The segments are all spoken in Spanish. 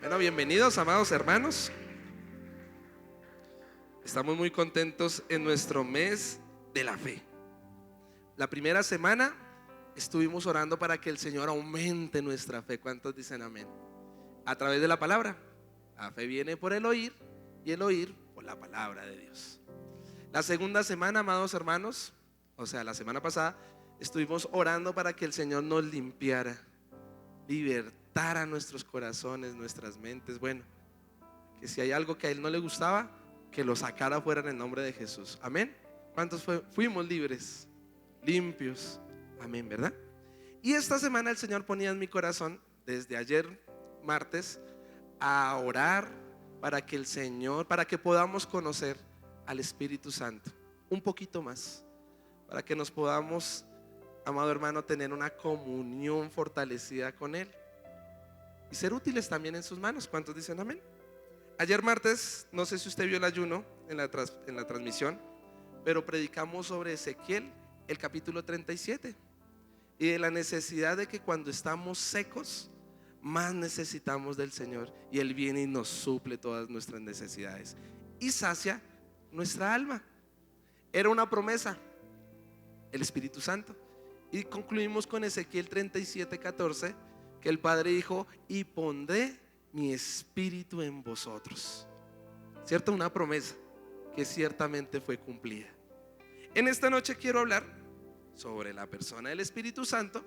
Bueno, bienvenidos, amados hermanos. Estamos muy contentos en nuestro mes de la fe. La primera semana estuvimos orando para que el Señor aumente nuestra fe. ¿Cuántos dicen amén? A través de la palabra. La fe viene por el oír y el oír por la palabra de Dios. La segunda semana, amados hermanos, o sea, la semana pasada, estuvimos orando para que el Señor nos limpiara, libertara nuestros corazones, nuestras mentes. Bueno, que si hay algo que a Él no le gustaba, que lo sacara fuera en el nombre de Jesús. Amén. ¿Cuántos fuimos libres, limpios? Amén, ¿verdad? Y esta semana el Señor ponía en mi corazón, desde ayer martes, a orar para que el Señor, para que podamos conocer al Espíritu Santo un poquito más, para que nos podamos, amado hermano, tener una comunión fortalecida con Él y ser útiles también en sus manos. ¿Cuántos dicen amén? Ayer martes, no sé si usted vio el ayuno en la transmisión, pero predicamos sobre Ezequiel, el capítulo 37, y de la necesidad de que cuando estamos secos, más necesitamos del Señor, y Él viene y nos suple todas nuestras necesidades y sacia nuestra alma. Era una promesa, el Espíritu Santo. Y concluimos con Ezequiel 37:14, que el Padre dijo: y pondré mi espíritu en vosotros. ¿Cierto? Una promesa que ciertamente fue cumplida. En esta noche quiero hablar sobre la persona del Espíritu Santo,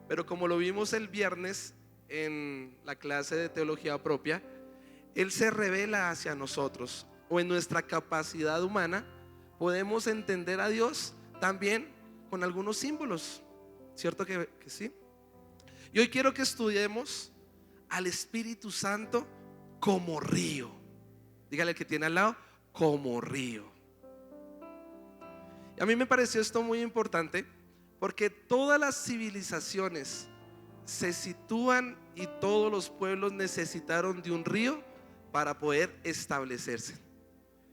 pero como lo vimos el viernes en la clase de teología propia, Él se revela hacia nosotros, o en nuestra capacidad humana podemos entender a Dios también con algunos símbolos. ¿Cierto que sí? Y hoy quiero que estudiemos al Espíritu Santo como río. Dígale al que tiene al lado: como río. Y a mí me pareció esto muy importante, porque todas las civilizaciones se sitúan y todos los pueblos necesitaron de un río para poder establecerse.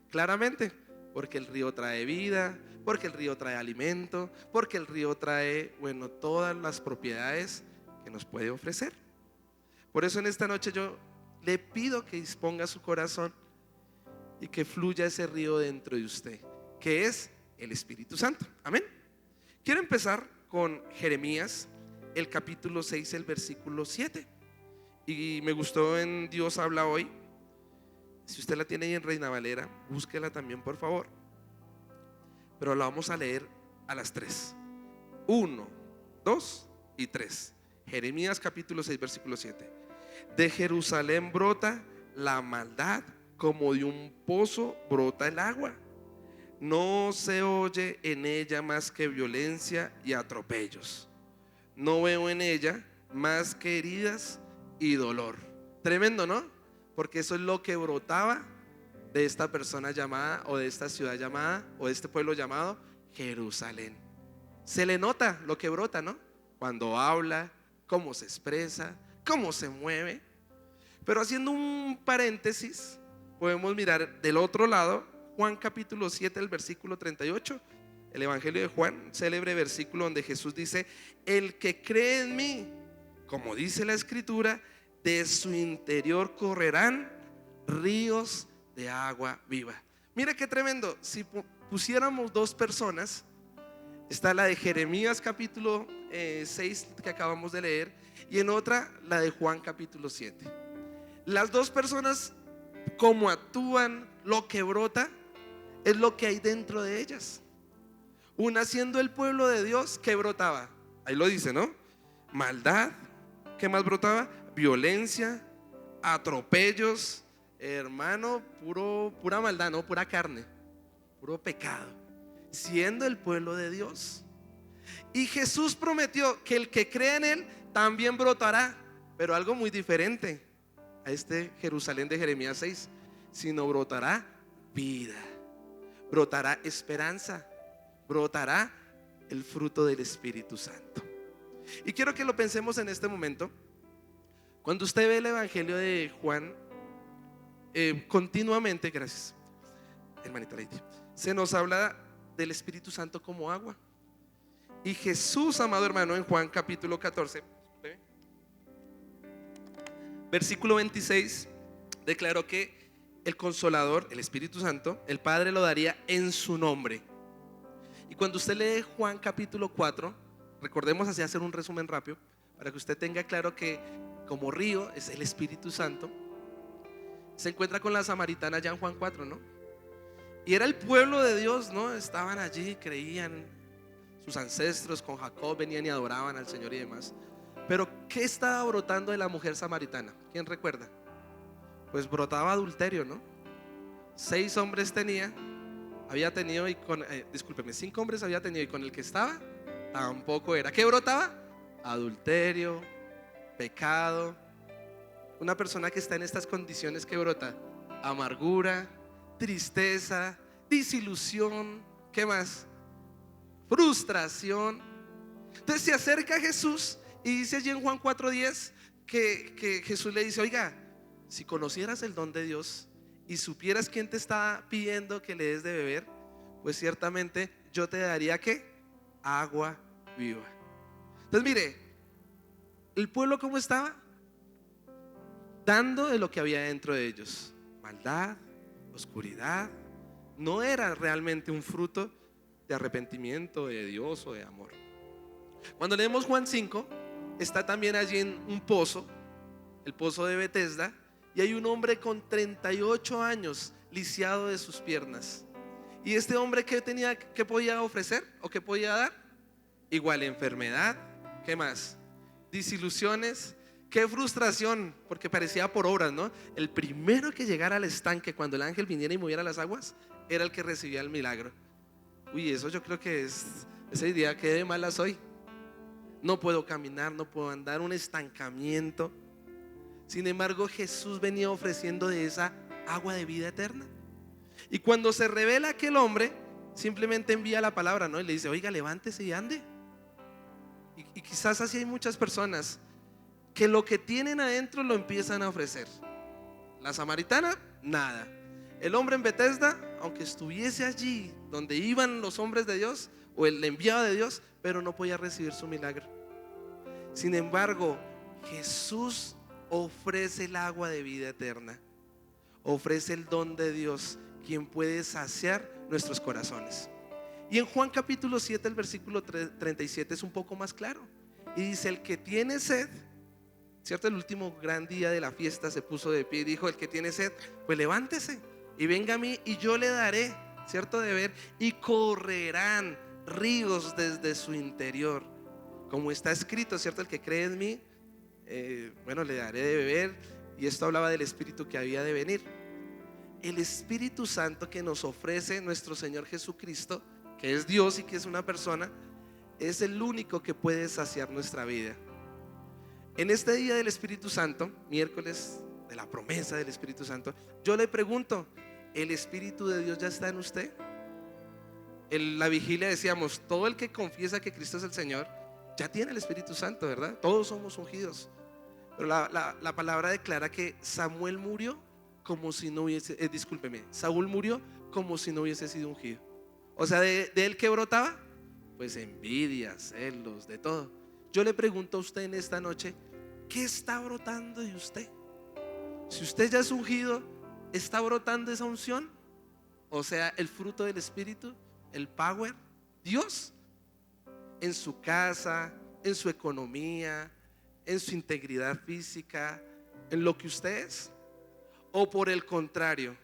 Claramente, porque el río trae vida, porque el río trae alimento, porque el río trae, bueno, todas las propiedades que nos puede ofrecer. Por eso en esta noche yo le pido que disponga su corazón y que fluya ese río dentro de usted, que es el Espíritu Santo. Amén. Quiero empezar con Jeremías, el capítulo 6, el versículo 7. Y me gustó en Dios habla hoy. Si usted la tiene ahí en Reina Valera, búsquela también, por favor. Pero la vamos a leer a las 3. 1, 2 y 3. Jeremías capítulo 6, versículo 7. De Jerusalén brota la maldad, como de un pozo brota el agua. No se oye en ella más que violencia y atropellos. No veo en ella más que heridas y dolor. Tremendo, ¿no? Porque eso es lo que brotaba de esta persona llamada, o de esta ciudad llamada, o de este pueblo llamado Jerusalén. Se le nota lo que brota, ¿no? Cuando habla, cómo se expresa, cómo se mueve. Pero haciendo un paréntesis, podemos mirar del otro lado Juan capítulo 7, el versículo 38. El Evangelio de Juan, célebre versículo donde Jesús dice: el que cree en mí, como dice la Escritura, de su interior correrán ríos de agua viva. Mira qué tremendo. Si pusiéramos dos personas, está la de Jeremías capítulo 6 que acabamos de leer, y en otra la de Juan capítulo 7. Las dos personas, como actúan, lo que brota es lo que hay dentro de ellas. Una siendo el pueblo de Dios, ¿qué brotaba? Ahí lo dice, ¿no? Maldad. ¿Qué más brotaba? Violencia, atropellos. Hermano, pura maldad, no, pura carne, puro pecado, siendo el pueblo de Dios. Y Jesús prometió que el que cree en Él también brotará, pero algo muy diferente a este Jerusalén de Jeremías 6, sino brotará vida, brotará esperanza, brotará el fruto del Espíritu Santo. Y quiero que lo pensemos en este momento. Cuando usted ve el Evangelio de Juan, continuamente, gracias hermanita Lady, se nos habla del Espíritu Santo como agua. Y Jesús, amado hermano, en Juan capítulo 14, versículo 26, declaró que el Consolador, el Espíritu Santo, el Padre lo daría en su nombre. Y cuando usted lee Juan capítulo 4, recordemos así hacer un resumen rápido, para que usted tenga claro que como río es el Espíritu Santo. Se encuentra con la samaritana ya en Juan 4, ¿no? Y era el pueblo de Dios, ¿no? Estaban allí, creían, sus ancestros con Jacob venían y adoraban al Señor y demás. Pero ¿qué estaba brotando de la mujer samaritana? ¿Quién recuerda? Pues brotaba adulterio, ¿no? 6 hombres había tenido y discúlpeme, 5 hombres había tenido y con el que estaba tampoco era. ¿Qué brotaba? Adulterio, pecado. Una persona que está en estas condiciones, ¿qué brota? Amargura, tristeza, desilusión, ¿qué más? Frustración. Entonces se acerca a Jesús y dice allí en Juan 4:10 que Jesús le dice: oiga, si conocieras el don de Dios y supieras quién te está pidiendo que le des de beber, pues ciertamente yo te daría ¿qué? Agua viva. Entonces mire, el pueblo ¿cómo estaba? Dando de lo que había dentro de ellos: maldad, oscuridad. No era realmente un fruto de arrepentimiento de Dios o de amor. Cuando leemos Juan 5, está también allí en un pozo, el pozo de Betesda, y hay un hombre con 38 años lisiado de sus piernas. Y este hombre, ¿qué podía ofrecer o qué podía dar? Igual enfermedad, ¿qué más? Desilusiones, qué frustración, porque parecía por obras, ¿no? El primero que llegara al estanque cuando el ángel viniera y moviera las aguas era el que recibía el milagro. Uy, eso yo creo que ese día que de mala soy. No puedo caminar, no puedo andar, un estancamiento. Sin embargo, Jesús venía ofreciendo de esa agua de vida eterna. Y cuando se revela aquel hombre, simplemente envía la palabra, ¿no? Y le dice: oiga, levántese y ande. Y quizás así hay muchas personas que lo que tienen adentro lo empiezan a ofrecer. La samaritana, nada. El hombre en Betesda, aunque estuviese allí donde iban los hombres de Dios o el enviado de Dios, pero no podía recibir su milagro. Sin embargo, Jesús ofrece el agua de vida eterna, ofrece el don de Dios, quien puede saciar nuestros corazones. Y en Juan capítulo 7, el versículo 37 es un poco más claro y dice: el que tiene sed, ¿cierto? El último gran día de la fiesta se puso de pie y dijo: el que tiene sed, pues levántese y venga a mí y yo le daré, ¿cierto?, de beber, y correrán ríos desde su interior, como está escrito, ¿cierto? El que cree en mí, bueno, le daré de beber. Y esto hablaba del Espíritu que había de venir. El Espíritu Santo que nos ofrece nuestro Señor Jesucristo, que es Dios y que es una persona, es el único que puede saciar nuestra vida. En este día del Espíritu Santo, miércoles de la promesa del Espíritu Santo, yo le pregunto: ¿el Espíritu de Dios ya está en usted? En la vigilia decíamos: todo el que confiesa que Cristo es el Señor ya tiene el Espíritu Santo, ¿verdad? Todos somos ungidos. Pero la palabra declara que Samuel murió como si no hubiese, Saúl murió como si no hubiese sido ungido. O sea, de él ¿qué brotaba? Pues envidia, celos, de todo. Yo le pregunto a usted en esta noche: ¿qué está brotando de usted? Si usted ya es ungido, ¿está brotando esa unción? O sea, el fruto del Espíritu, el power, Dios, en su casa, en su economía, en su integridad física, en lo que usted es. O por el contrario,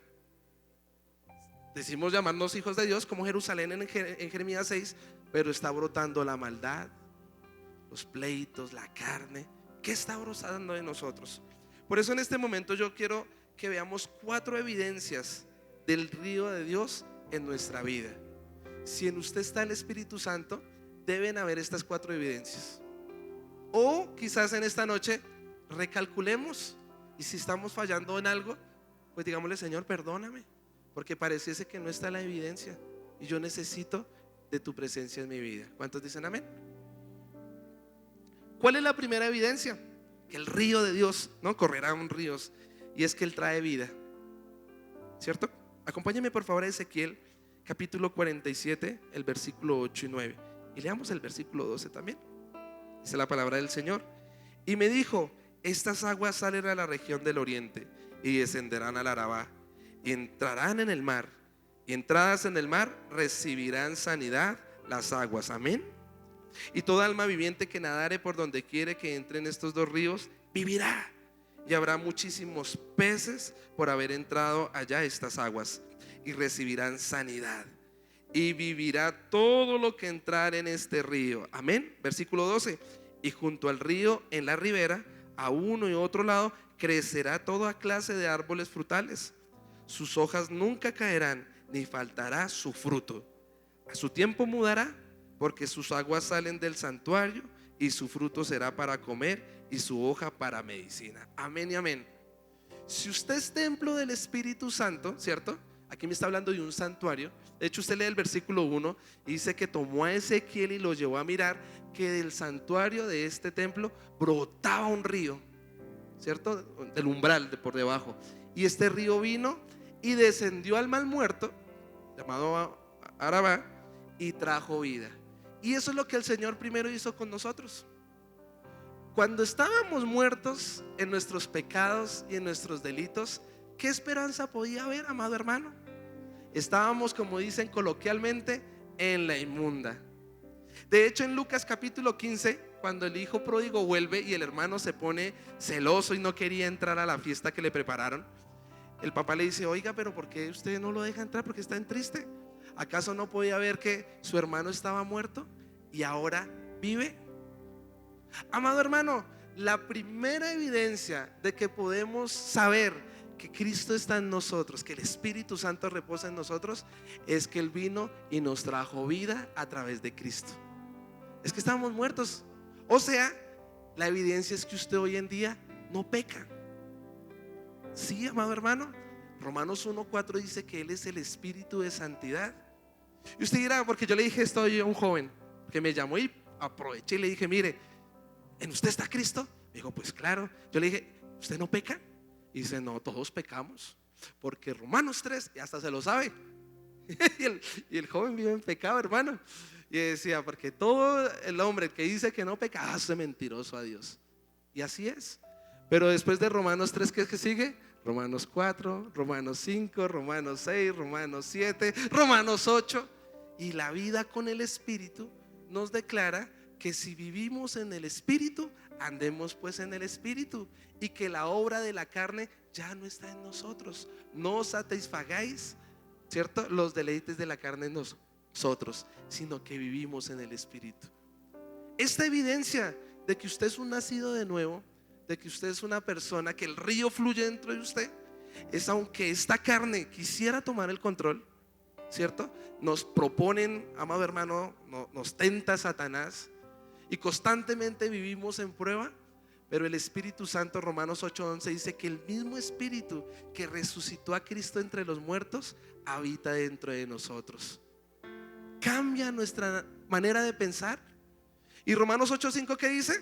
decimos llamarnos hijos de Dios como Jerusalén en Jeremías 6, pero está brotando la maldad, los pleitos, la carne. ¿Qué está brotando de nosotros? Por eso en este momento yo quiero que veamos 4 evidencias del río de Dios en nuestra vida. Si en usted está el Espíritu Santo, deben haber estas 4 evidencias. O quizás en esta noche recalculemos, y si estamos fallando en algo, pues digámosle: Señor, perdóname, porque pareciese que no está la evidencia y yo necesito de tu presencia en mi vida. ¿Cuántos dicen amén? ¿Cuál es la primera evidencia? Que el río de Dios, ¿no?, correrán ríos, y es que Él trae vida, ¿cierto? Acompáñenme por favor a Ezequiel capítulo 47, el versículo 8 y 9, y leamos el versículo 12 también. Dice la palabra del Señor: y me dijo: estas aguas salen a la región del oriente y descenderán al Arabá y entrarán en el mar, y entradas en el mar recibirán sanidad las aguas. Amén. Y toda alma viviente que nadare por donde quiere que entren estos dos ríos vivirá. Y habrá muchísimos peces por haber entrado allá estas aguas, y recibirán sanidad. Y vivirá todo lo que entrar en este río. Amén. Versículo 12. Y junto al río, en la ribera, a uno y otro lado, crecerá toda clase de árboles frutales. Sus hojas nunca caerán, ni faltará su fruto. A su tiempo mudará, porque sus aguas salen del santuario, y su fruto será para comer, y su hoja para medicina. Amén y amén. Si usted es templo del Espíritu Santo, ¿cierto? Aquí me está hablando de un santuario. De hecho, usted lee el versículo 1 y dice que tomó a Ezequiel y lo llevó a mirar que del santuario de este templo brotaba un río, ¿cierto? Del umbral de por debajo. Y este río vino y descendió al mal muerto, llamado Arabá, y trajo vida. Y eso es lo que el Señor primero hizo con nosotros. Cuando estábamos muertos en nuestros pecados y en nuestros delitos, ¿qué esperanza podía haber, amado hermano? Estábamos, como dicen coloquialmente, en la inmunda. De hecho, en Lucas capítulo 15, cuando el hijo pródigo vuelve y el hermano se pone celoso y no quería entrar a la fiesta que le prepararon, el papá le dice: oiga, pero ¿por qué usted no lo deja entrar? Porque está en triste. ¿Acaso no podía ver que su hermano estaba muerto y ahora vive? Amado hermano, la primera evidencia de que podemos saber que Cristo está en nosotros, que el Espíritu Santo reposa en nosotros, es que Él vino y nos trajo vida a través de Cristo. Es que estábamos muertos. O sea, la evidencia es que usted hoy en día no peca. Sí, amado hermano. Romanos 1:4 dice que Él es el Espíritu de santidad. Y usted dirá, porque yo le dije esto a un joven que me llamó y aproveché y le dije: mire, ¿en usted está Cristo? Me dijo: pues claro. Yo le dije: ¿usted no peca? Y dice: no, todos pecamos, porque Romanos 3, y hasta se lo sabe. y el joven vive en pecado, hermano. Y decía: porque todo el hombre que dice que no peca hace mentiroso a Dios. Y así es. Pero después de Romanos 3, ¿qué es que sigue? Romanos 4, Romanos 5, Romanos 6, Romanos 7, Romanos 8. Y la vida con el Espíritu nos declara que si vivimos en el Espíritu, andemos pues en el Espíritu, y que la obra de la carne ya no está en nosotros. No os satisfagáis, ¿cierto?, los deleites de la carne en nosotros, sino que vivimos en el Espíritu. Esta evidencia de que usted es un nacido de nuevo, de que usted es una persona, que el río fluye dentro de usted, es aunque esta carne quisiera tomar el control, ¿cierto? Nos proponen, amado hermano, nos tenta Satanás y constantemente vivimos en prueba. Pero el Espíritu Santo, Romanos 8:11, dice que el mismo Espíritu que resucitó a Cristo entre los muertos habita dentro de nosotros. Cambia nuestra manera de pensar. Y Romanos 8:5, ¿qué dice?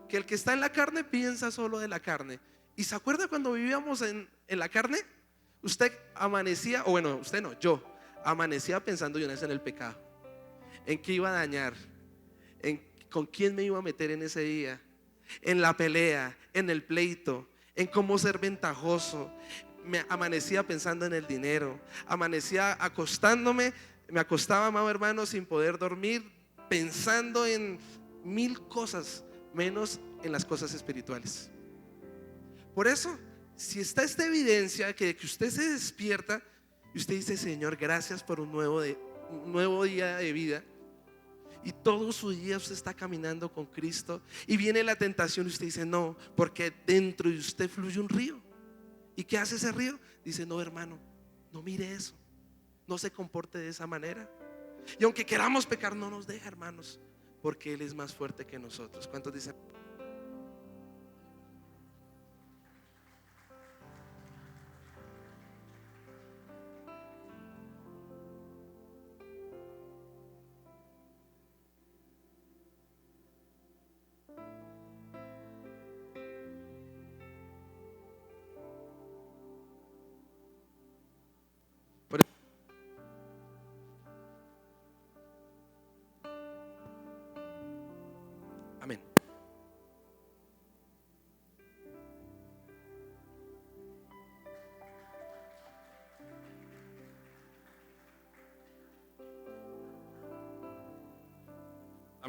Que el que está en la carne piensa solo de la carne. ¿Y se acuerda cuando vivíamos en la carne? Usted amanecía, o bueno, usted no, yo amanecía pensando de una vez en el pecado, en qué iba a dañar, en con quién me iba a meter en ese día, en la pelea, en el pleito, en cómo ser ventajoso. Me amanecía pensando en el dinero, amanecía acostándome, me acostaba, amado hermano, sin poder dormir, pensando en mil cosas, menos en las cosas espirituales. Por eso, si está esta evidencia que usted se despierta y usted dice: Señor, gracias por un nuevo día de vida, y todo su día usted está caminando con Cristo, y viene la tentación y usted dice: no, porque dentro de usted fluye un río. ¿Y qué hace ese río? Dice: no, hermano, no mire eso, no se comporte de esa manera. Y aunque queramos pecar, no nos deja, hermanos, porque Él es más fuerte que nosotros. ¿Cuántos dicen? Por- Amén.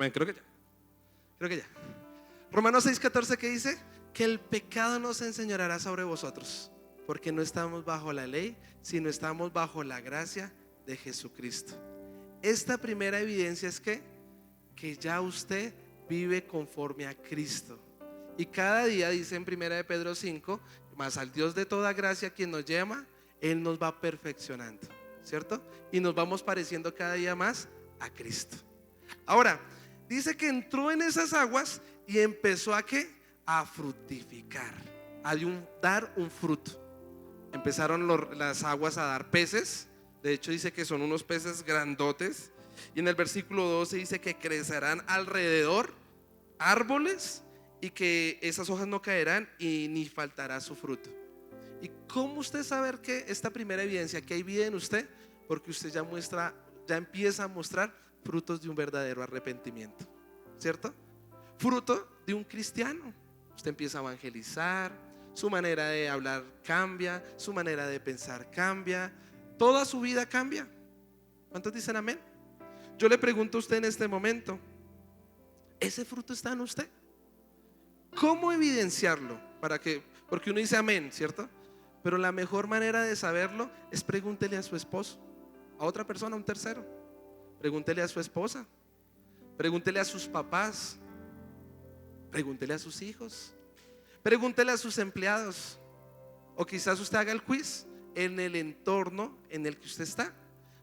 Amén, creo que ya. Romanos 6:14, ¿qué dice? Que el pecado no se enseñoreará sobre vosotros, porque no estamos bajo la ley, sino estamos bajo la gracia de Jesucristo. Esta primera evidencia es que ya usted vive conforme a Cristo. Y cada día, dice en 1 de Pedro 5, más al Dios de toda gracia quien nos llama, Él nos va perfeccionando, ¿cierto? Y nos vamos pareciendo cada día más a Cristo. Ahora, dice que entró en esas aguas y empezó a ¿qué? A fructificar, a dar un fruto. Empezaron las aguas a dar peces. De hecho dice que son unos peces grandotes. Y en el versículo 12 dice que crecerán alrededor árboles y que esas hojas no caerán y ni faltará su fruto. ¿Y cómo usted saber que esta primera evidencia que hay vida en usted? Porque usted ya empieza a mostrar frutos de un verdadero arrepentimiento, ¿cierto? Fruto de un cristiano. Usted empieza a evangelizar, su manera de hablar cambia, su manera de pensar cambia, toda su vida cambia. ¿Cuántos dicen amén? Yo le pregunto a usted en este momento, ¿ese fruto está en usted? ¿Cómo evidenciarlo? Porque uno dice amén, ¿cierto? Pero la mejor manera de saberlo es pregúntele a su esposo, a otra persona, a un tercero. Pregúntele a su esposa, pregúntele a sus papás, pregúntele a sus hijos, pregúntele a sus empleados. O quizás usted haga el quiz en el entorno en el que usted está.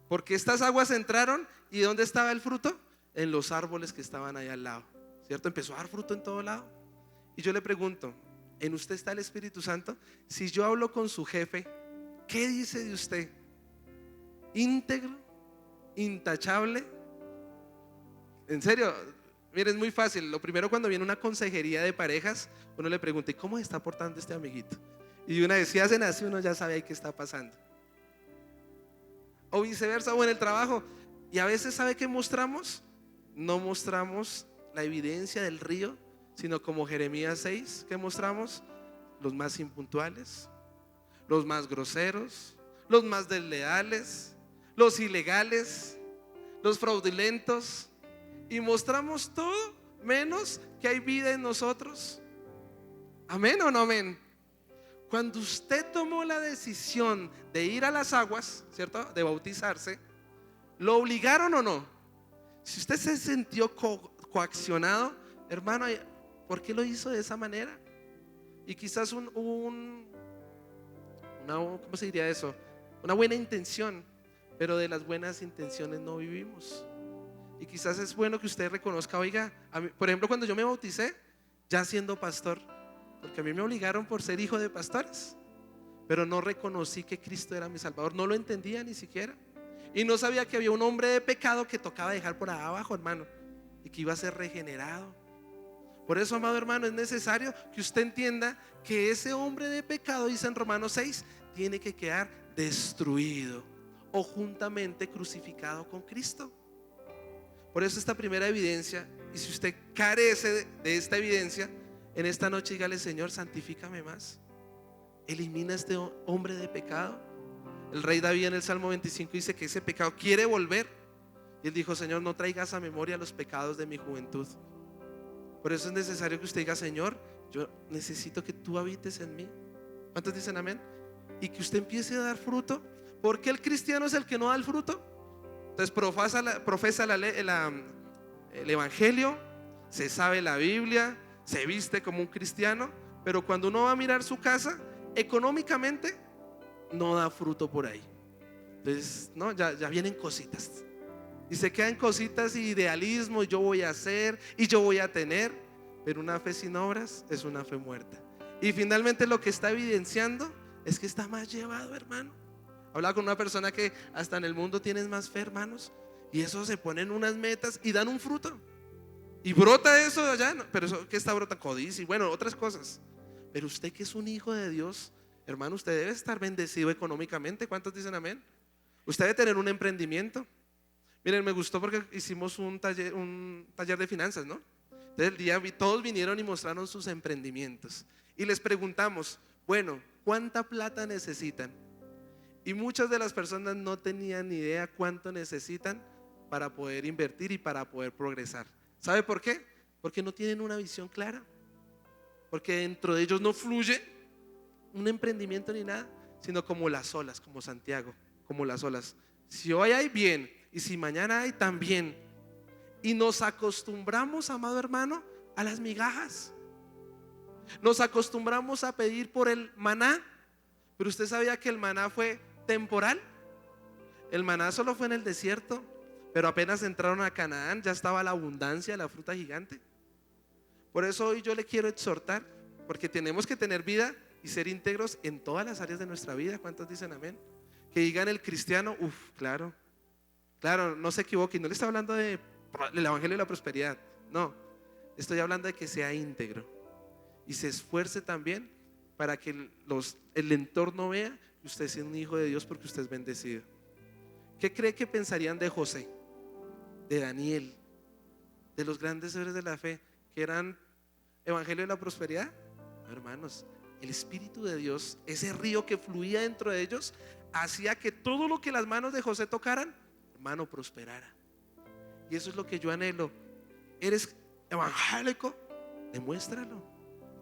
Porque estas aguas entraron y ¿dónde estaba el fruto? En los árboles que estaban ahí al lado, ¿cierto? Empezó a dar fruto en todo lado. Y yo le pregunto, ¿en usted está el Espíritu Santo? Si yo hablo con su jefe, ¿qué dice de usted? ¿Íntegro? ¿Intachable? En serio, miren, es muy fácil. Lo primero, cuando viene una consejería de parejas, uno le pregunta, ¿y cómo se está portando este amiguito? Y una vez si hacen así, uno ya sabe ahí qué está pasando. O viceversa, o en el trabajo. Y a veces, ¿sabe qué mostramos? No mostramos la evidencia del río, sino como Jeremías 6, ¿qué mostramos? Los más impuntuales, los más groseros, los más desleales, los ilegales, los fraudulentos. Y mostramos todo menos que hay vida en nosotros. ¿Amén o no amén? Cuando usted tomó la decisión de ir a las aguas, ¿cierto? De bautizarse, ¿lo obligaron o no? Si usted se sintió coaccionado, hermano, ¿por qué lo hizo de esa manera? Y quizás ¿cómo se diría eso? Una buena intención, pero de las buenas intenciones no vivimos. Y quizás es bueno que usted reconozca, oiga, por ejemplo, cuando yo me bauticé, ya siendo pastor, porque a mí me obligaron por ser hijo de pastores, pero no reconocí que Cristo era mi Salvador, no lo entendía ni siquiera. Y no sabía que había un hombre de pecado que tocaba dejar por abajo, hermano, y que iba a ser regenerado. Por eso, amado hermano, es necesario que usted entienda que ese hombre de pecado, dice en Romanos 6, tiene que quedar destruido o juntamente crucificado con Cristo. Por eso esta primera evidencia, y si usted carece de esta evidencia, en esta noche dígale: Señor, santifícame más, elimina a este hombre de pecado. El rey David en el Salmo 25 dice que ese pecado quiere volver, y él dijo: Señor, no traigas a memoria los pecados de mi juventud. Por eso es necesario que usted diga: Señor, yo necesito que tú habites en mí. ¿Cuántos dicen amén? Y que usted empiece a dar fruto. ¿Por qué el cristiano es el que no da el fruto? Entonces profesa el evangelio, se sabe la Biblia, se viste como un cristiano, pero cuando uno va a mirar su casa, económicamente no da fruto por ahí. Entonces, no, ya vienen cositas. Y se quedan cositas y idealismo, y yo voy a hacer, y yo voy a tener. Pero una fe sin obras es una fe muerta. Y finalmente lo que está evidenciando es que está más llevado, hermano. Hablaba con una persona que hasta en el mundo tienes más fe, hermanos, y eso se ponen unas metas y dan un fruto. Y brota eso allá, pero eso, ¿qué está brota? Codicia y bueno, otras cosas. Pero usted que es un hijo de Dios, hermano, usted debe estar bendecido económicamente. ¿Cuántos dicen amén? Usted debe tener un emprendimiento. Miren, me gustó porque hicimos un taller de finanzas, ¿no? Entonces el día todos vinieron y mostraron sus emprendimientos. Y les preguntamos, bueno, ¿cuánta plata necesitan? Y muchas de las personas no tenían ni idea cuánto necesitan para poder invertir y para poder progresar. ¿Sabe por qué? Porque no tienen una visión clara, porque dentro de ellos no fluye un emprendimiento ni nada, sino como las olas, como Santiago, como las olas. Si hoy hay bien y si mañana hay también. Y nos acostumbramos, amado hermano, a las migajas. Nos acostumbramos a pedir por el maná, pero usted sabía que el maná fue temporal. El maná solo fue en el desierto, pero apenas entraron a Canaán ya estaba la abundancia de la fruta gigante. Por eso hoy yo le quiero exhortar, porque tenemos que tener vida y ser íntegros en todas las áreas de nuestra vida. ¿Cuántos dicen amén? Que digan el cristiano, claro, claro, no se equivoque, no le estoy hablando del evangelio de la prosperidad, no, estoy hablando de que sea íntegro y se esfuerce también para que el entorno vea que usted es un hijo de Dios porque usted es bendecido. ¿Qué cree que pensarían de José, de Daniel, de los grandes héroes de la fe que eran evangelio de la prosperidad? No, hermanos, el Espíritu de Dios, ese río que fluía dentro de ellos, hacía que todo lo que las manos de José tocaran, hermano, prosperara. Y eso es lo que yo anhelo. ¿Eres evangélico? Demuéstralo.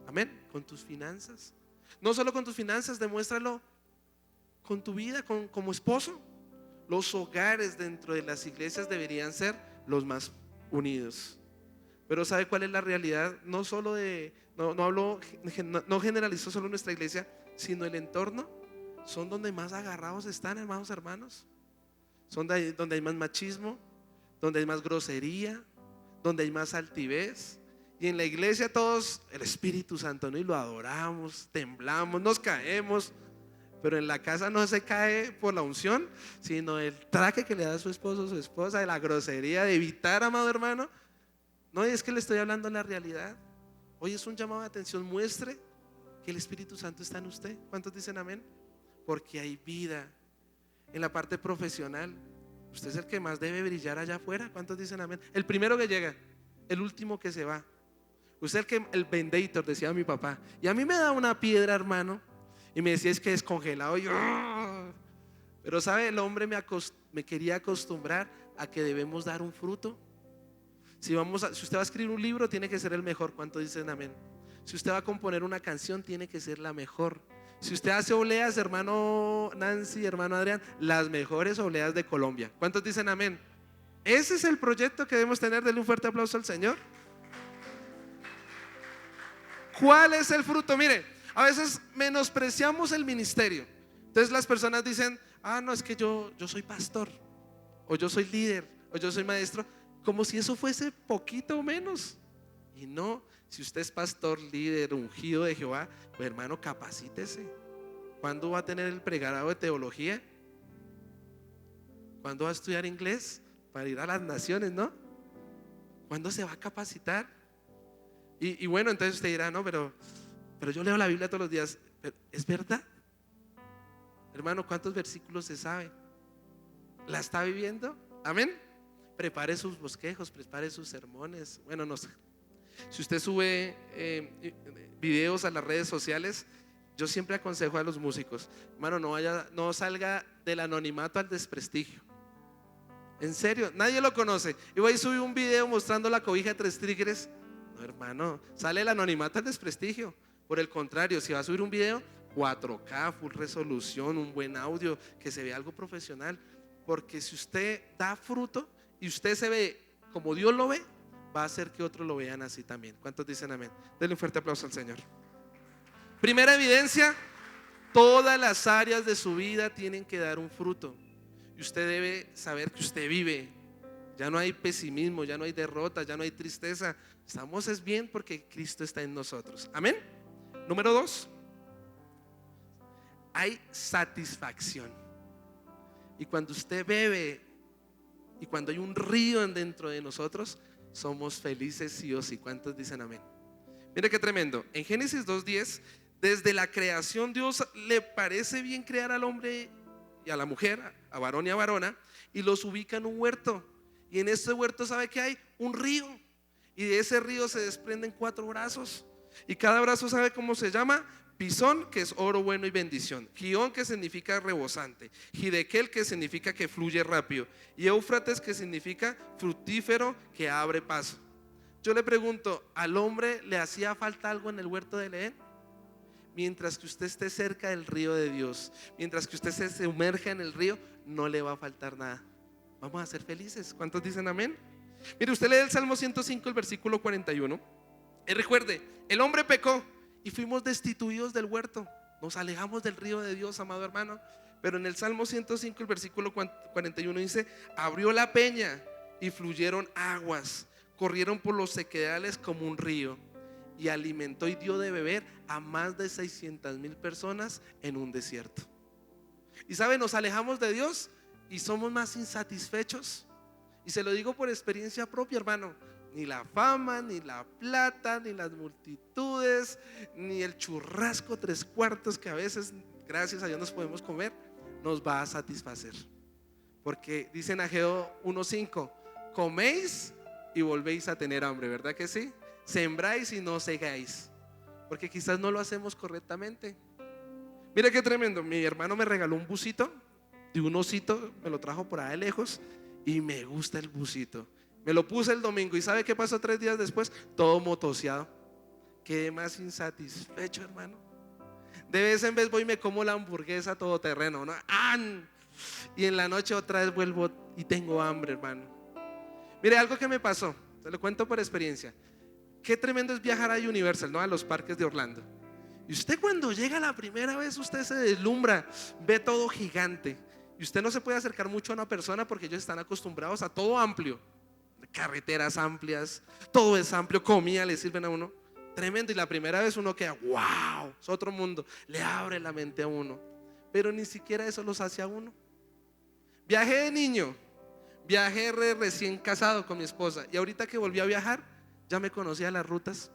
Amén. Con tus finanzas. No solo con tus finanzas, demuéstralo con tu vida, como esposo. Los hogares dentro de las iglesias deberían ser los más unidos. Pero ¿sabe cuál es la realidad? No solo no generalizo solo nuestra iglesia, sino el entorno. Son donde más agarrados están, hermanos. Son donde hay más machismo, donde hay más grosería, donde hay más altivez. Y en la iglesia todos el Espíritu Santo, ¿no? Y lo adoramos, temblamos, nos caemos. Pero en la casa no se cae por la unción, sino el traque que le da a su esposo o su esposa, de la grosería, de evitar, amado hermano. No, es que le estoy hablando de la realidad. Hoy es un llamado de atención. Muestre que el Espíritu Santo está en usted. ¿Cuántos dicen amén? Porque hay vida. En la parte profesional, usted es el que más debe brillar allá afuera. ¿Cuántos dicen amén? El primero que llega, el último que se va. Usted el vendator, decía mi papá. Y a mí me da una piedra, hermano, y me decía, es que descongelado. Y yo, pero sabe, el hombre me quería acostumbrar a que debemos dar un fruto. Si usted va a escribir un libro, tiene que ser el mejor. ¿Cuántos dicen amén? Si usted va a componer una canción, tiene que ser la mejor. Si usted hace obleas, hermano Nancy, hermano Adrián, las mejores obleas de Colombia. ¿Cuántos dicen amén? Ese es el proyecto que debemos tener. Denle un fuerte aplauso al Señor. ¿Cuál es el fruto? Mire, a veces menospreciamos el ministerio. Entonces las personas dicen, no, es que yo soy pastor, o yo soy líder, o yo soy maestro, como si eso fuese poquito o menos. Y no, si usted es pastor, líder, ungido de Jehová, pues hermano, capacítese. ¿Cuándo va a tener el pregrado de teología? ¿Cuándo va a estudiar inglés para ir a las naciones, no? ¿Cuándo se va a capacitar? Y bueno, entonces usted dirá, no, pero yo leo la Biblia todos los días. ¿Es verdad? Hermano, ¿cuántos versículos se sabe? ¿La está viviendo? Amén. Prepare sus bosquejos, prepare sus sermones. Bueno, no sé. Si usted sube videos a las redes sociales, yo siempre aconsejo a los músicos, hermano, no salga del anonimato al desprestigio. En serio, nadie lo conoce. Y voy a subir un video mostrando la cobija de 3 tigres. No, hermano, sale el anonimato al desprestigio. Por el contrario, si va a subir un video, 4K, full resolución, un buen audio, que se vea algo profesional. Porque si usted da fruto y usted se ve como Dios lo ve, va a hacer que otros lo vean así también. ¿Cuántos dicen amén? Denle un fuerte aplauso al Señor. Primera evidencia, todas las áreas de su vida tienen que dar un fruto. Y usted debe saber que usted vive. Ya no hay pesimismo, ya no hay derrota, ya no hay tristeza. Estamos es bien porque Cristo está en nosotros. Amén. Número 2, hay satisfacción. Y cuando usted bebe y cuando hay un río dentro de nosotros, somos felices sí o sí. ¿Cuántos dicen amén? Mire qué tremendo. En Génesis 2:10, desde la creación Dios le parece bien crear al hombre y a la mujer, a varón y a varona, y los ubica en un huerto. Y en este huerto, ¿sabe qué hay? Un río. Y de ese río se desprenden 4 brazos. Y cada brazo, ¿sabe cómo se llama? Pisón, que es oro bueno y bendición. Gión, que significa rebosante. Hidekel, que significa que fluye rápido. Y Éufrates, que significa fructífero, que abre paso. Yo le pregunto, ¿al hombre le hacía falta algo en el huerto de Edén? Mientras que usted esté cerca del río de Dios, mientras que usted se sumerja en el río, no le va a faltar nada. Vamos a ser felices. ¿Cuántos dicen amén? Mire, usted lee el Salmo 105, el versículo 41. Y recuerde, el hombre pecó y fuimos destituidos del huerto. Nos alejamos del río de Dios, amado hermano. Pero en el Salmo 105, el versículo 41 dice: abrió la peña y fluyeron aguas, corrieron por los sequedales como un río, y alimentó y dio de beber a más de 600,000 personas en un desierto. Y sabe, nos alejamos de Dios y somos más insatisfechos. Y se lo digo por experiencia propia, hermano. Ni la fama, ni la plata, ni las multitudes, ni el churrasco 3/4 que a veces, gracias a Dios, nos podemos comer, nos va a satisfacer. Porque dice en Ageo 1:5: coméis y volvéis a tener hambre, ¿verdad que sí? Sembráis y no segáis, porque quizás no lo hacemos correctamente. Mira qué tremendo. Mi hermano me regaló un busito de un osito, me lo trajo por allá de lejos, y me gusta el busito. Me lo puse el domingo y ¿sabe qué pasó 3 días después? Todo motoseado. Quedé más insatisfecho, hermano. De vez en vez voy y me como la hamburguesa todoterreno, ¿no? ¡An! Y en la noche otra vez vuelvo y tengo hambre, hermano. Mire, algo que me pasó, se lo cuento por experiencia. Qué tremendo es viajar a Universal, ¿no? A los parques de Orlando. Y usted cuando llega la primera vez, usted se deslumbra, ve todo gigante. Y usted no se puede acercar mucho a una persona porque ellos están acostumbrados a todo amplio. Carreteras amplias, todo es amplio, comida le sirven a uno. Tremendo. Y la primera vez uno queda, wow, es otro mundo. Le abre la mente a uno. Pero ni siquiera eso los hace a uno. Viajé de niño, viajé recién casado con mi esposa. Y ahorita que volví a viajar, ya me conocía las rutas.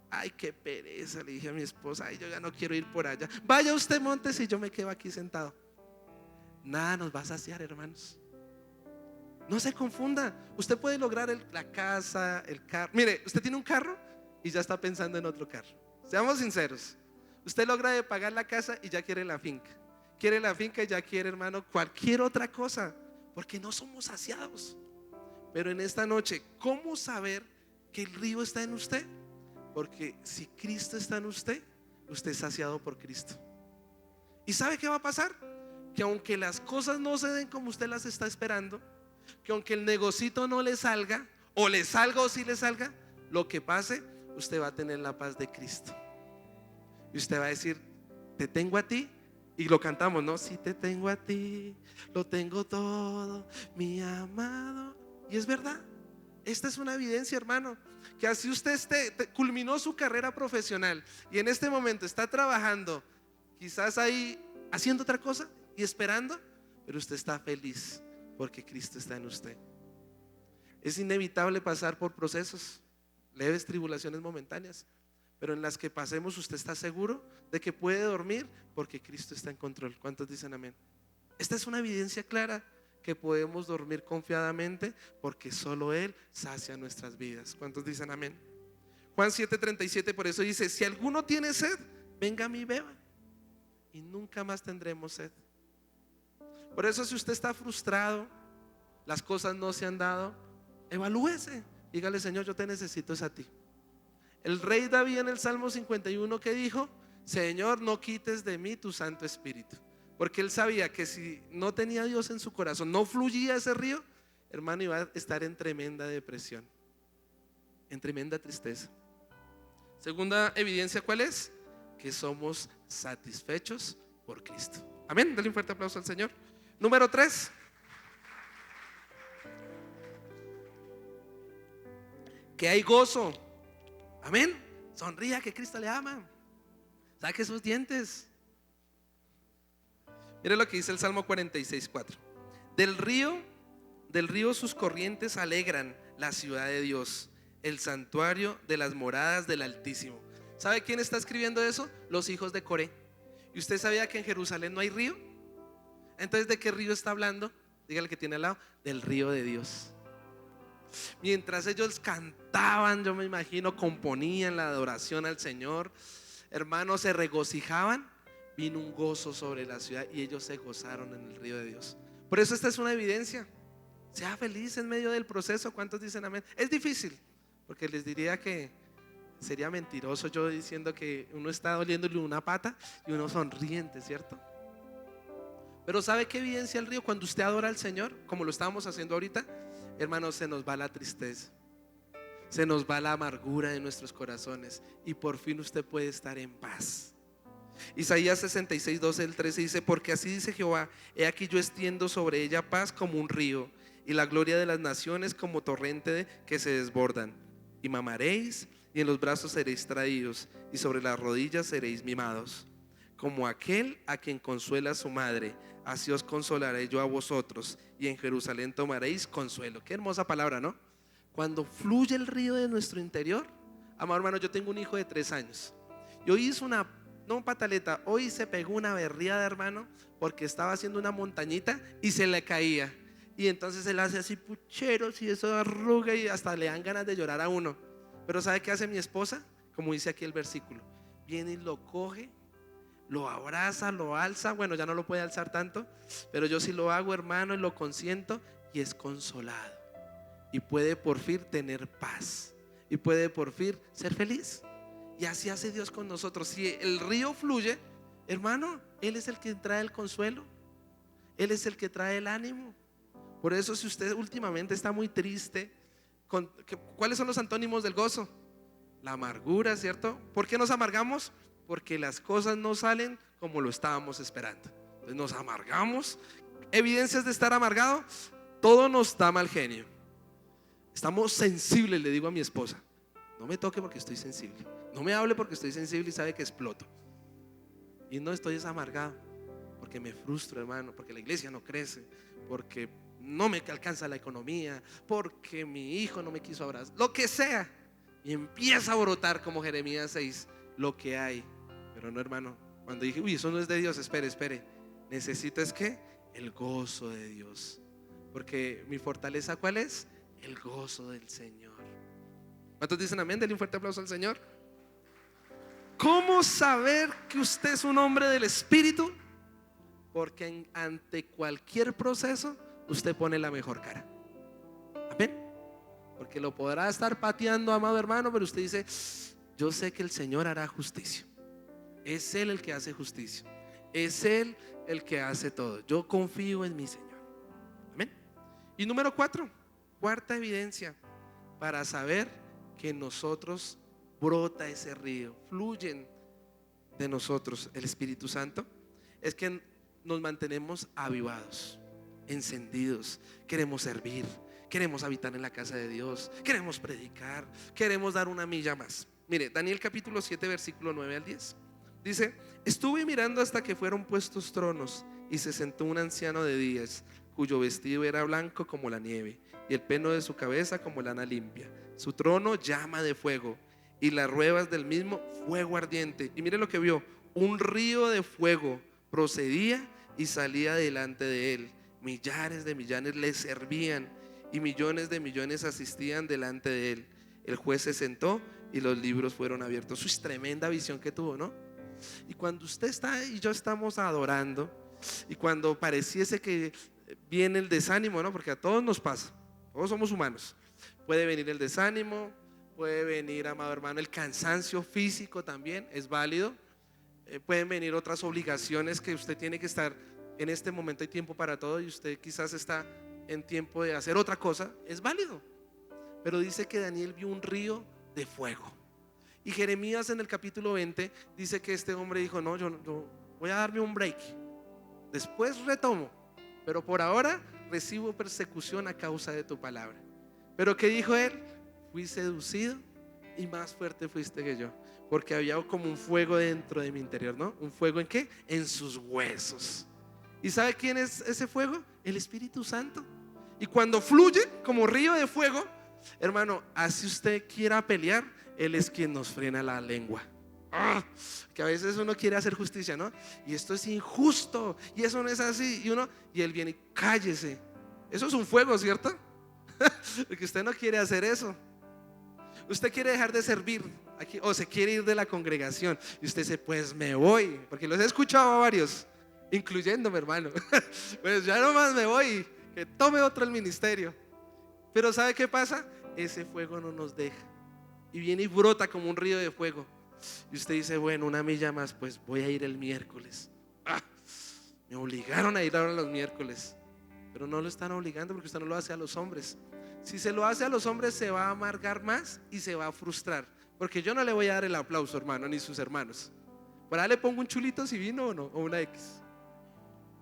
Ay, qué pereza, le dije a mi esposa. Ay, yo ya no quiero ir por allá. Vaya usted, montes, y yo me quedo aquí sentado. Nada nos va a saciar, hermanos. No se confunda. Usted puede lograr la casa, el carro. Mire, usted tiene un carro y ya está pensando en otro carro. Seamos sinceros. Usted logra de pagar la casa y ya quiere la finca. Quiere la finca y ya quiere, hermano, cualquier otra cosa, porque no somos saciados. Pero en esta noche, ¿cómo saber que el río está en usted? Porque si Cristo está en usted, usted es saciado por Cristo. ¿Y sabe qué va a pasar? Que aunque las cosas no se den como usted las está esperando, que aunque el negocito no le salga, o le salga o si le salga, lo que pase, usted va a tener la paz de Cristo. Y usted va a decir: te tengo a ti. Y lo cantamos, ¿no? Si te tengo a ti, lo tengo todo, mi amado. Y es verdad. Esta es una evidencia, hermano, que así usted culminó su carrera profesional y en este momento está trabajando, quizás ahí haciendo otra cosa y esperando, pero usted está feliz porque Cristo está en usted. Es inevitable pasar por procesos, leves tribulaciones momentáneas, pero en las que pasemos usted está seguro de que puede dormir porque Cristo está en control. ¿Cuántos dicen amén? Esta es una evidencia clara que podemos dormir confiadamente porque solo Él sacia nuestras vidas. ¿Cuántos dicen amén? Juan 7:37 por eso dice: si alguno tiene sed, venga a mí y beba, y nunca más tendremos sed. Por eso, si usted está frustrado, las cosas no se han dado, evalúese, dígale: Señor, yo te necesito es a ti. El rey David en el Salmo 51 que dijo: Señor, no quites de mí tu Santo Espíritu. Porque él sabía que si no tenía a Dios en su corazón, no fluía ese río, hermano, iba a estar en tremenda depresión, en tremenda tristeza. Segunda evidencia, ¿cuál es? Que somos satisfechos por Cristo. Amén, dale un fuerte aplauso al Señor. Número 3, que hay gozo. Amén, sonría que Cristo le ama. Saque sus dientes. Mire lo que dice el Salmo 46:4. Del río sus corrientes alegran la ciudad de Dios, el santuario de las moradas del Altísimo. ¿Sabe quién está escribiendo eso? Los hijos de Coré. ¿Y usted sabía que en Jerusalén no hay río? Entonces, ¿de qué río está hablando? Dígale que tiene al lado: del río de Dios. Mientras ellos cantaban, yo me imagino, componían la adoración al Señor, hermanos, se regocijaban. Vino un gozo sobre la ciudad y ellos se gozaron en el río de Dios. Por eso esta es una evidencia. Sea feliz en medio del proceso. ¿Cuántos dicen amén? Es difícil, porque les diría que sería mentiroso yo diciendo que uno está doliéndole una pata y uno sonriente, ¿cierto? Pero ¿sabe qué evidencia el río? Cuando usted adora al Señor, como lo estábamos haciendo ahorita, hermanos, se nos va la tristeza, se nos va la amargura de nuestros corazones y por fin usted puede estar en paz. Isaías 66, 12, el 13 dice: porque así dice Jehová, he aquí yo extiendo sobre ella paz como un río, y la gloria de las naciones como torrente que se desbordan. Y mamaréis, y en los brazos seréis traídos, y sobre las rodillas seréis mimados. Como aquel a quien consuela su madre, así os consolaré yo a vosotros, y en Jerusalén tomaréis consuelo. Qué hermosa palabra, ¿no? Cuando fluye el río de nuestro interior. Amado hermano, yo tengo un hijo de 3 años y hoy hizo no pataleta, hoy se pegó una berriada, hermano, porque estaba haciendo una montañita y se le caía. Y entonces él hace así pucheros y eso arruga y hasta le dan ganas de llorar a uno. Pero ¿sabe qué hace mi esposa? Como dice aquí el versículo, viene y lo coge, lo abraza, lo alza. Bueno, ya no lo puede alzar tanto, pero yo sí lo hago, hermano, y lo consiento y es consolado. Y puede por fin tener paz, y puede por fin ser feliz. Y así hace Dios con nosotros. Si el río fluye, hermano, Él es el que trae el consuelo, Él es el que trae el ánimo. Por eso, si usted últimamente está muy triste, ¿cuáles son los antónimos del gozo? La amargura, ¿cierto? ¿Por qué nos amargamos? Porque las cosas no salen como lo estábamos esperando. Entonces nos amargamos. Evidencias de estar amargado: todo nos da mal genio. Estamos sensibles, le digo a mi esposa: no me toque porque estoy sensible, no me hable porque estoy sensible y sabe que exploto. Y no estoy amargado porque me frustro, hermano, porque la iglesia no crece, porque no me alcanza la economía, porque mi hijo no me quiso abrazar, lo que sea. Y empieza a brotar como Jeremías 6 lo que hay. Pero no, hermano, cuando dije, uy, eso no es de Dios, espere, necesito es que el gozo de Dios, porque mi fortaleza, ¿cuál es? El gozo del Señor. ¿Cuántos dicen amén? Denle un fuerte aplauso al Señor. ¿Cómo saber que usted es un hombre del Espíritu? Porque ante cualquier proceso usted pone la mejor cara. Amén. Porque lo podrá estar pateando, amado hermano, pero usted dice: yo sé que el Señor hará justicia. Es Él el que hace justicia, es Él el que hace todo. Yo confío en mi Señor. Amén. Y número 4, cuarta evidencia para saber que en nosotros brota ese río, fluyen de nosotros el Espíritu Santo, es que nos mantenemos avivados, encendidos. Queremos servir, queremos habitar en la casa de Dios, queremos predicar, queremos dar una milla más. Mire, Daniel capítulo 7 versículo 9 al 10 dice: estuve mirando hasta que fueron puestos tronos, y se sentó un anciano de días, cuyo vestido era blanco como la nieve, y el pelo de su cabeza como lana limpia. Su trono llama de fuego, y las ruedas del mismo fuego ardiente. Y mire lo que vio: un río de fuego procedía y salía delante de él. Millares de millares le servían, y millones de millones asistían delante de él. El juez se sentó y los libros fueron abiertos. Eso es tremenda visión que tuvo, ¿no? Y cuando usted está y yo estamos adorando, y cuando pareciese que viene el desánimo, ¿no? Porque a todos nos pasa, todos somos humanos. Puede venir el desánimo, puede venir, amado hermano, el cansancio físico también, es válido. Pueden venir otras obligaciones que usted tiene que estar. En este momento hay tiempo para todo y usted quizás está en tiempo de hacer otra cosa, es válido. Pero dice que Daniel vio un río de fuego. Y Jeremías en el capítulo 20 dice que este hombre dijo: no, yo voy a darme un break, después retomo, pero por ahora recibo persecución a causa de tu palabra. Pero ¿qué dijo él? Fui seducido y más fuerte fuiste que yo, porque había como un fuego dentro de mi interior, ¿no? ¿Un fuego en qué? En sus huesos. ¿Y sabe quién es ese fuego? El Espíritu Santo. Y cuando fluye como río de fuego, hermano, así usted quiera pelear, Él es quien nos frena la lengua. Que a veces uno quiere hacer justicia, ¿no? Y esto es injusto, y eso no es así. Y Él viene y cállese. Eso es un fuego, ¿cierto? Porque usted no quiere hacer eso. Usted quiere dejar de servir aquí, o se quiere ir de la congregación, y usted dice: pues me voy, porque los he escuchado a varios, incluyéndome, hermano. Pues ya nomás me voy, que tome otro el ministerio. Pero ¿sabe qué pasa? Ese fuego no nos deja. y viene y brota como un río de fuego. Y usted dice, bueno, una milla más, pues voy a ir el miércoles. Me obligaron a ir ahora los miércoles. Pero no lo están obligando, porque usted no lo hace a los hombres. Si se lo hace a los hombres, se va a amargar más y se va a frustrar, porque yo no le voy a dar el aplauso, hermano, ni sus hermanos. Por ahí le pongo un chulito si vino o no, o una X.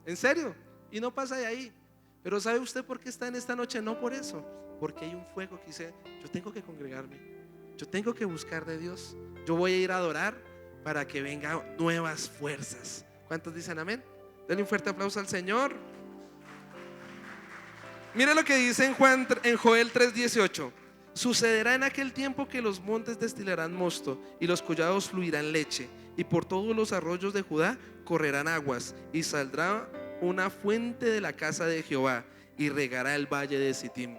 En serio, y no pasa de ahí. Pero ¿sabe usted por qué está en esta noche? No por eso, porque hay un fuego que dice, yo tengo que congregarme, yo tengo que buscar de Dios, yo voy a ir a adorar para que vengan nuevas fuerzas. ¿Cuántos dicen amén? Denle un fuerte aplauso al Señor. Mire lo que dice en Joel 3:18. Sucederá en aquel tiempo que los montes destilarán mosto y los collados fluirán leche, y por todos los arroyos de Judá correrán aguas, y saldrá una fuente de la casa de Jehová y regará el valle de Sittim.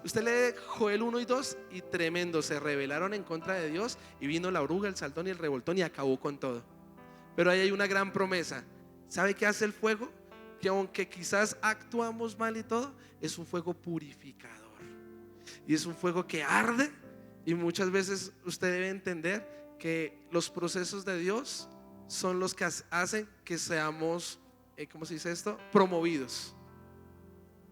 Usted lee Joel 1 y 2 y tremendo, se rebelaron en contra de Dios y vino la oruga, el saltón y el revoltón y acabó con todo. Pero ahí hay una gran promesa. ¿Sabe qué hace el fuego? Que aunque quizás actuamos mal y todo, es un fuego purificador. Y es un fuego que arde. Y muchas veces usted debe entender que los procesos de Dios son los que hacen que seamos, ¿cómo se dice esto? Promovidos.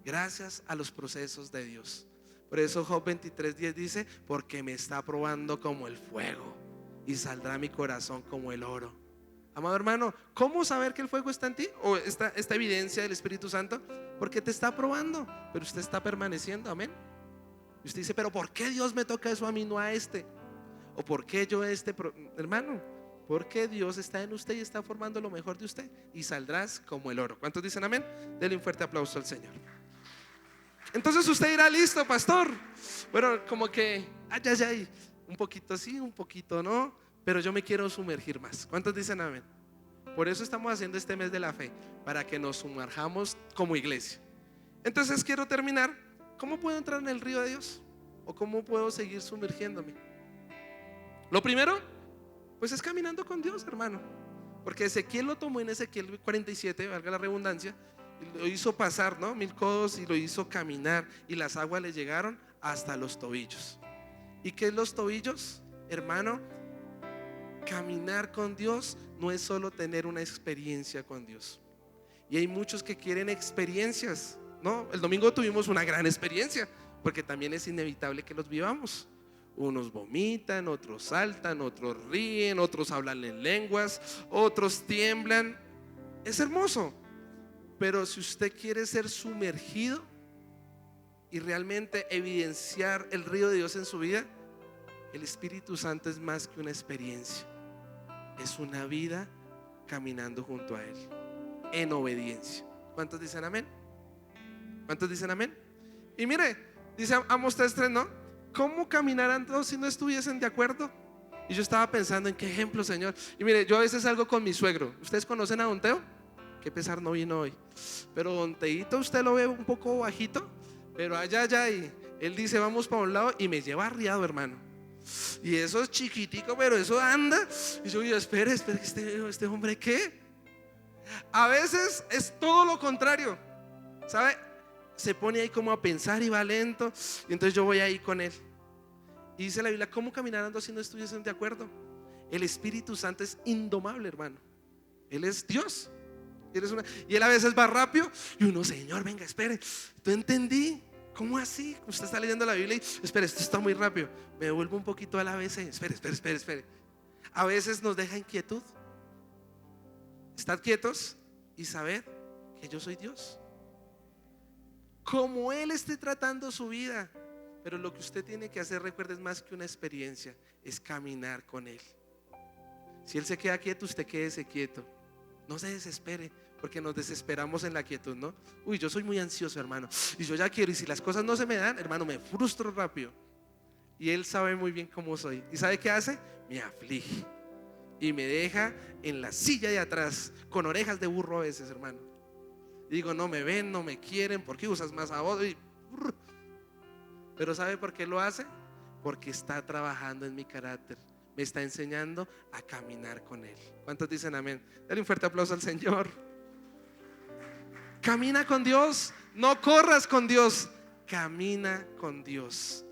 Gracias a los procesos de Dios. Por eso Job 23:10 dice, porque me está probando como el fuego y saldrá mi corazón como el oro. Amado hermano, ¿cómo saber que el fuego está en ti? O esta evidencia del Espíritu Santo, porque te está probando, pero usted está permaneciendo, amén. Y usted dice, pero ¿por qué Dios me toca eso a mí, no a este? ¿O por qué yo hermano? Porque Dios está en usted y está formando lo mejor de usted, y saldrás como el oro. ¿Cuántos dicen amén? Denle un fuerte aplauso al Señor. Entonces usted dirá, listo, pastor. Bueno, como que, ay, un poquito sí, un poquito no, pero yo me quiero sumergir más. ¿Cuántos dicen amén? Por eso estamos haciendo este mes de la fe, para que nos sumerjamos como iglesia. Entonces quiero terminar. ¿Cómo puedo entrar en el río de Dios? ¿O cómo puedo seguir sumergiéndome? Lo primero, pues es caminando con Dios, hermano. Porque Ezequiel lo tomó en Ezequiel 47, valga la redundancia, y lo hizo pasar, ¿no? 1000 codos, y lo hizo caminar, y las aguas le llegaron hasta los tobillos. ¿Y qué es los tobillos? Hermano, caminar con Dios no es solo tener una experiencia con Dios. Y hay muchos que quieren experiencias, ¿no? El domingo tuvimos una gran experiencia, porque también es inevitable que los vivamos. Unos vomitan, otros saltan, otros ríen, otros hablan en lenguas, otros tiemblan. Es hermoso. Pero si usted quiere ser sumergido y realmente evidenciar el río de Dios en su vida, el Espíritu Santo es más que una experiencia, es una vida caminando junto a Él en obediencia. ¿Cuántos dicen amén? ¿Cuántos dicen amén? Y mire, dice Amos 3:3, ¿no? ¿Cómo caminarán todos si no estuviesen de acuerdo? Y yo estaba pensando en qué ejemplo, Señor. Y mire, yo a veces salgo con mi suegro. ¿Ustedes conocen a Don Teo? Qué pesar, no vino hoy. Pero Don Teito, usted lo ve un poco bajito, pero allá, y él dice, vamos para un lado, y me lleva arriado, hermano. Y eso es chiquitico, pero eso anda. Y yo digo, espere, este hombre, ¿qué? A veces es todo lo contrario, ¿sabe? Se pone ahí como a pensar y va lento. Y entonces yo voy ahí con él. Y dice la Biblia, ¿cómo caminando si no estuviesen de acuerdo? El Espíritu Santo es indomable, hermano. Él es Dios. Y él a veces va rápido. Y uno, Señor, venga, espere. ¿Tú entendí? ¿Cómo así? Usted está leyendo la Biblia y espere, esto está muy rápido. Me devuelvo un poquito a la ABC. Espere. A veces nos deja inquietud. Estar quietos y saber que yo soy Dios. Como Él esté tratando su vida. Pero lo que usted tiene que hacer, recuerde, es más que una experiencia, es caminar con Él. Si Él se queda quieto, usted quédese quieto. No se desespere, porque nos desesperamos en la quietud, ¿no? Uy, yo soy muy ansioso, hermano, y yo ya quiero, y si las cosas no se me dan, hermano, me frustro rápido. Y Él sabe muy bien cómo soy. ¿Y sabe qué hace? Me aflige y me deja en la silla de atrás, con orejas de burro a veces, hermano. Y digo, no me ven, no me quieren, ¿por qué usas más a vos? Pero ¿sabe por qué lo hace? Porque está trabajando en mi carácter. Me está enseñando a caminar con Él. ¿Cuántos dicen amén? Dale un fuerte aplauso al Señor. Camina con Dios. No corras con Dios. Camina con Dios.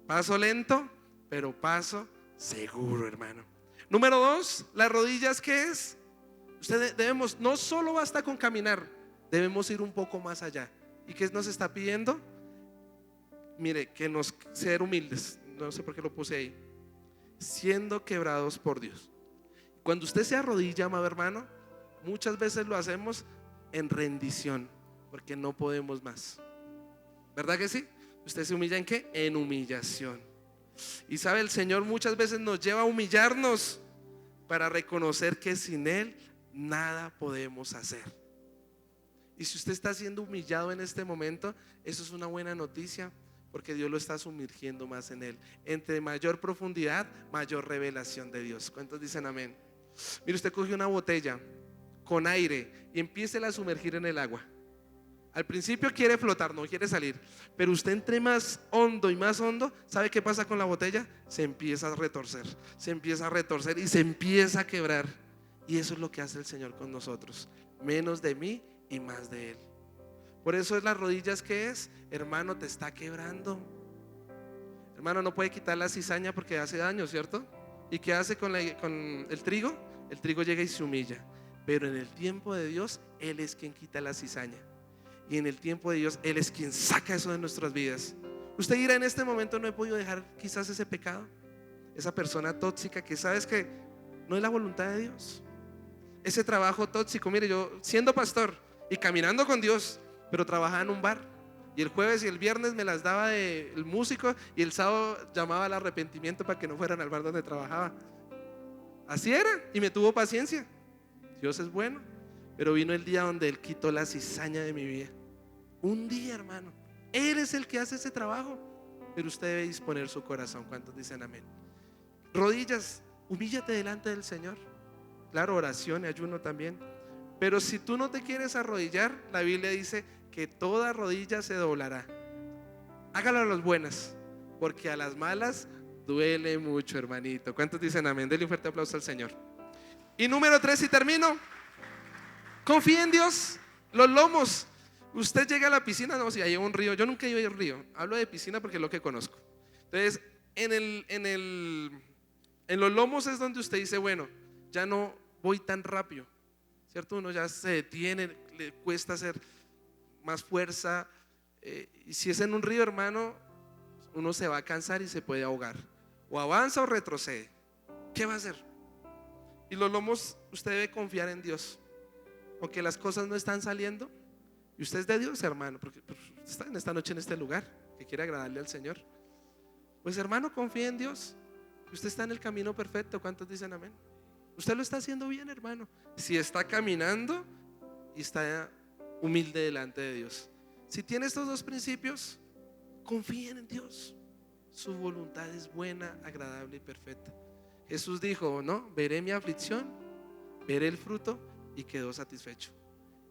Paso lento, pero paso seguro, hermano. Número 2, las rodillas, ¿qué es? Debemos, no solo basta con caminar, debemos ir un poco más allá. ¿Y qué nos está pidiendo? Mire, que nos ser humildes. No sé por qué lo puse ahí. Siendo quebrados por Dios. Cuando usted se arrodilla, amado hermano, muchas veces lo hacemos en rendición, porque no podemos más. ¿Verdad que sí? ¿Usted se humilla en qué? En humillación. Y sabe, el Señor muchas veces nos lleva a humillarnos para reconocer que sin Él nada podemos hacer. Y si usted está siendo humillado en este momento, eso es una buena noticia, porque Dios lo está sumergiendo más en Él. Entre mayor profundidad, mayor revelación de Dios. ¿Cuántos dicen amén? Mire, usted coge una botella con aire y empiece a sumergir en el agua. Al principio quiere flotar, no quiere salir, pero usted entre más hondo y más hondo, ¿sabe qué pasa con la botella? Se empieza a retorcer, se empieza a retorcer y se empieza a quebrar. Y eso es lo que hace el Señor con nosotros. Menos de mí y más de Él. Por eso es las rodillas, que es, hermano, te está quebrando. Hermano, no puede quitar la cizaña porque hace daño, ¿cierto? ¿Y qué hace con el trigo? El trigo llega y se humilla. Pero en el tiempo de Dios, Él es quien quita la cizaña. Y en el tiempo de Dios, Él es quien saca eso de nuestras vidas. Usted dirá, en este momento no he podido dejar quizás ese pecado, esa persona tóxica que sabes que no es la voluntad de Dios. Ese trabajo tóxico, mire, yo siendo pastor y caminando con Dios, pero trabajaba en un bar, y el jueves y el viernes me las daba el músico, y el sábado llamaba al arrepentimiento para que no fueran al bar donde trabajaba. Así era, y me tuvo paciencia. Dios es bueno. Pero vino el día donde Él quitó la cizaña de mi vida. Un día, hermano. Él es el que hace ese trabajo, pero usted debe disponer su corazón. ¿Cuántos dicen amén? Rodillas, humíllate delante del Señor. Claro, oración y ayuno también. Pero si tú no te quieres arrodillar, la Biblia dice que toda rodilla se doblará. Hágalo a las buenas, porque a las malas duele mucho, hermanito. ¿Cuántos dicen amén? Denle un fuerte aplauso al Señor. Y número 3, y termino. Confía en Dios. Los lomos. Usted llega a la piscina, no, si hay un río. Yo nunca he ido al río. Hablo de piscina porque es lo que conozco. Entonces, en los lomos es donde usted dice, bueno, ya no voy tan rápido, ¿cierto? Uno ya se detiene, le cuesta hacer más fuerza. Y si es en un río, hermano, uno se va a cansar y se puede ahogar. O avanza o retrocede. ¿Qué va a hacer? Y los lomos, usted debe confiar en Dios. Porque las cosas no están saliendo y usted es de Dios, hermano, porque está en esta noche en este lugar que quiere agradarle al Señor. Pues, hermano, confíe en Dios. Usted está en el camino perfecto. ¿Cuántos dicen amén? Usted lo está haciendo bien, hermano. Si está caminando y está humilde delante de Dios. Si tiene estos dos principios, confíen en Dios. Su voluntad es buena, agradable y perfecta. Jesús dijo, ¿no? Veré mi aflicción, veré el fruto, y quedó satisfecho.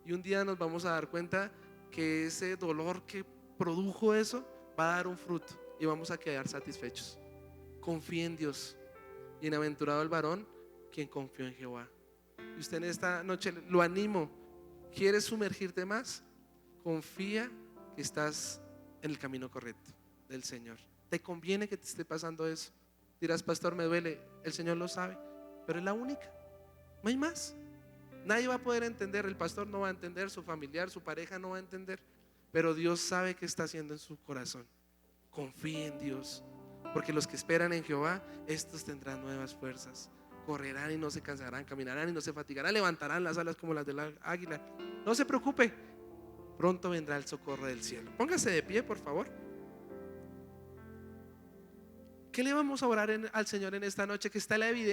Y un día nos vamos a dar cuenta que ese dolor que produjo eso va a dar un fruto y vamos a quedar satisfechos. Confía en Dios. Bienaventurado el varón quien confió en Jehová. Y usted en esta noche lo animo. ¿Quieres sumergirte más? Confía que estás en el camino correcto del Señor. ¿Te conviene que te esté pasando eso? Dirás, pastor, me duele. El Señor lo sabe, pero es la única. No hay más. Nadie va a poder entender, el pastor no va a entender, su familiar, su pareja no va a entender, pero Dios sabe qué está haciendo en su corazón. Confíe en Dios, porque los que esperan en Jehová, estos tendrán nuevas fuerzas, correrán y no se cansarán, caminarán y no se fatigarán, levantarán las alas como las del águila. No se preocupe, pronto vendrá el socorro del cielo. Póngase de pie, por favor. ¿Qué le vamos a orar al Señor en esta noche? Que está la evidencia.